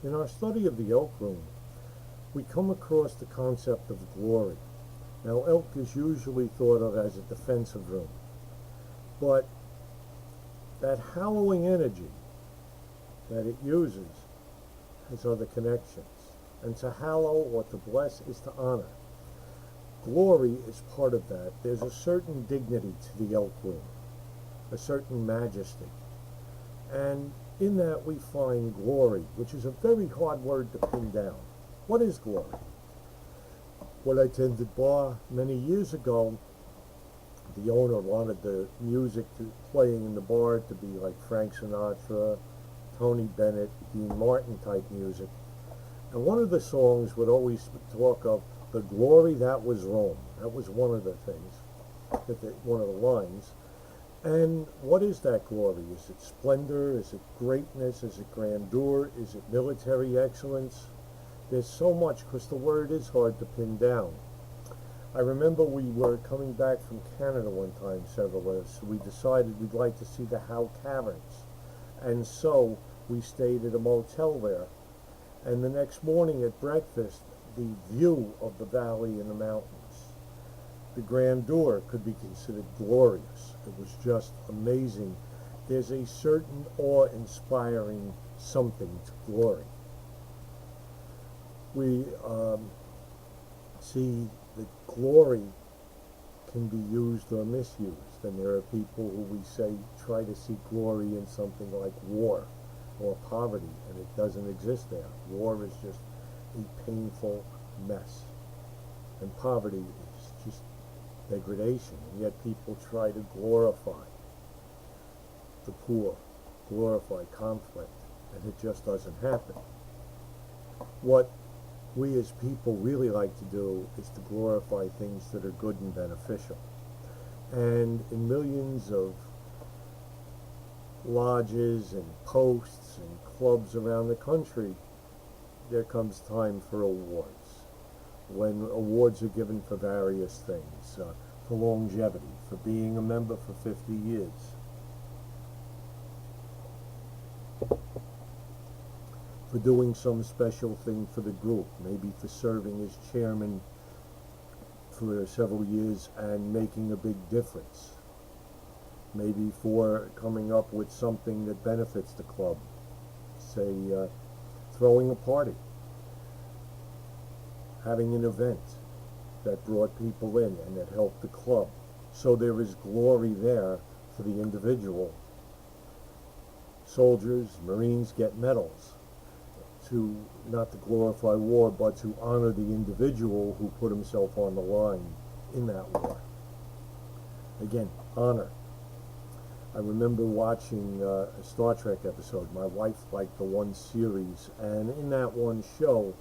In our study of the Elk Rune, we come across the concept of glory. Now, elk is usually thought of as a defensive rune, but that hallowing energy that it uses has other connections. And to hallow or to bless is to honor. Glory is part of that. There's a certain dignity to the Elk Rune, a certain majesty. And in that we find glory, which is a very hard word to pin down. What is glory? When I tended bar many years ago, the owner wanted the music playing in the bar to be like Frank Sinatra, Tony Bennett, Dean Martin type music. And one of the songs would always talk of the glory that was Rome. That was one of the things, one of the lines. And what is that glory? Is it splendor? Is it greatness? Is it grandeur? Is it military excellence? There's so much, because the word is hard to pin down. I remember we were coming back from Canada one time, several of us. We decided we'd like to see the Howe Caverns. And so we stayed at a motel there. And the next morning at breakfast, the view of the valley and the mountains, the grandeur could be considered glorious. It was just amazing. There's a certain awe-inspiring something to glory. We see that glory can be used or misused, and there are people who we say try to see glory in something like war or poverty, and it doesn't exist there. War is just a painful mess, and poverty is just degradation, and yet people try to glorify the poor, glorify conflict, and it just doesn't happen. What we as people really like to do is to glorify things that are good and beneficial. And in millions of lodges and posts and clubs around the country, there comes time for awards. When awards are given for various things, for longevity, for being a member for 50 years. For doing some special thing for the group, maybe for serving as chairman for several years and making a big difference. Maybe for coming up with something that benefits the club, say throwing a party, having an event that brought people in and that helped the club. So there is glory there for the individual. Soldiers, Marines get medals, not to glorify war, but to honor the individual who put himself on the line in that war. Again, honor. I remember watching a Star Trek episode. My wife liked the one series, and in that one show,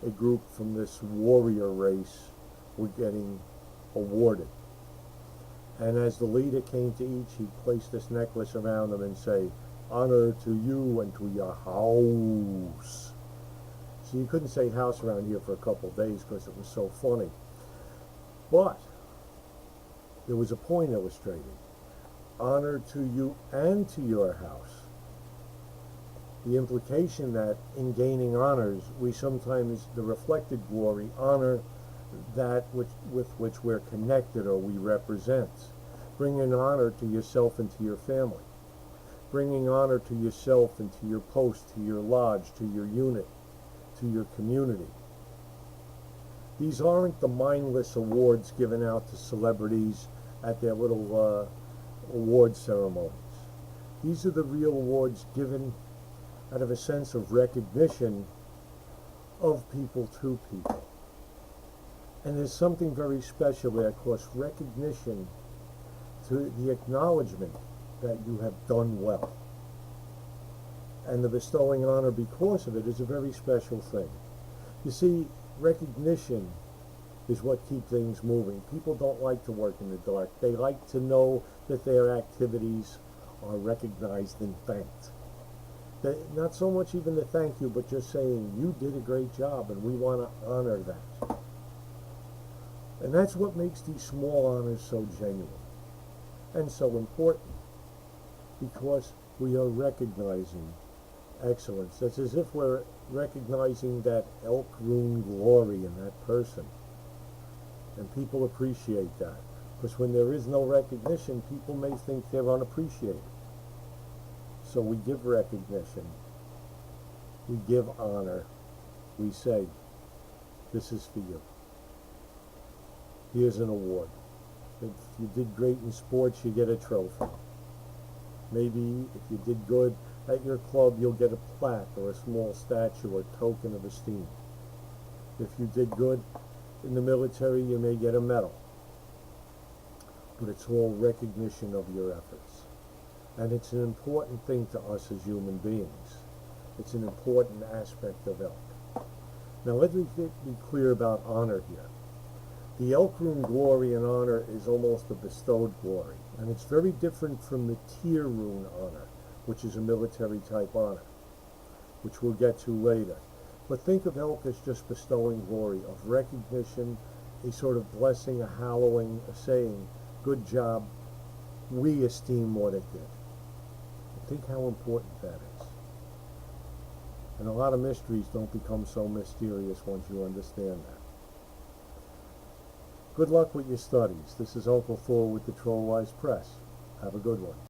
a group from this warrior race were getting awarded. And as the leader came to each, he'd place this necklace around them and say, "Honor to you and to your house." So you couldn't say house around here for a couple of days because it was so funny. But there was a point illustrated. Honor to you and to your house. The implication that in gaining honors, we sometimes, the reflected glory, honor that with which we're connected or we represent. Bringing honor to yourself and to your family. Bringing honor to yourself and to your post, to your lodge, to your unit, to your community. These aren't the mindless awards given out to celebrities at their little award ceremonies. These are the real awards given out of a sense of recognition of people to people. And there's something very special there, of course, recognition to the acknowledgement that you have done well. And the bestowing honor because of it is a very special thing. You see, recognition is what keeps things moving. People don't like to work in the dark. They like to know that their activities are recognized and thanked. Not so much even the thank you, but just saying, you did a great job and we want to honor that. And that's what makes these small honors so genuine and so important, because we are recognizing excellence. It's as if we're recognizing that Elk Rune glory in that person. And people appreciate that. Because when there is no recognition, people may think they're unappreciated. So we give recognition. We give honor. We say, this is for you. Here's an award. If you did great in sports, you get a trophy. Maybe if you did good at your club, you'll get a plaque or a small statue or token of esteem. If you did good in the military, you may get a medal. But it's all recognition of your efforts. And it's an important thing to us as human beings. It's an important aspect of elk. Now let me be clear about honor here. The Elk Rune glory and honor is almost a bestowed glory, and it's very different from the Tier Rune honor, which is a military type honor, which we'll get to later. But think of elk as just bestowing glory, of recognition, a sort of blessing, a hallowing, a saying, good job, we esteem what it did. And think how important that is. And a lot of mysteries don't become so mysterious once you understand that. Good luck with your studies. This is Uncle Thor with the Trollwise Press. Have a good one.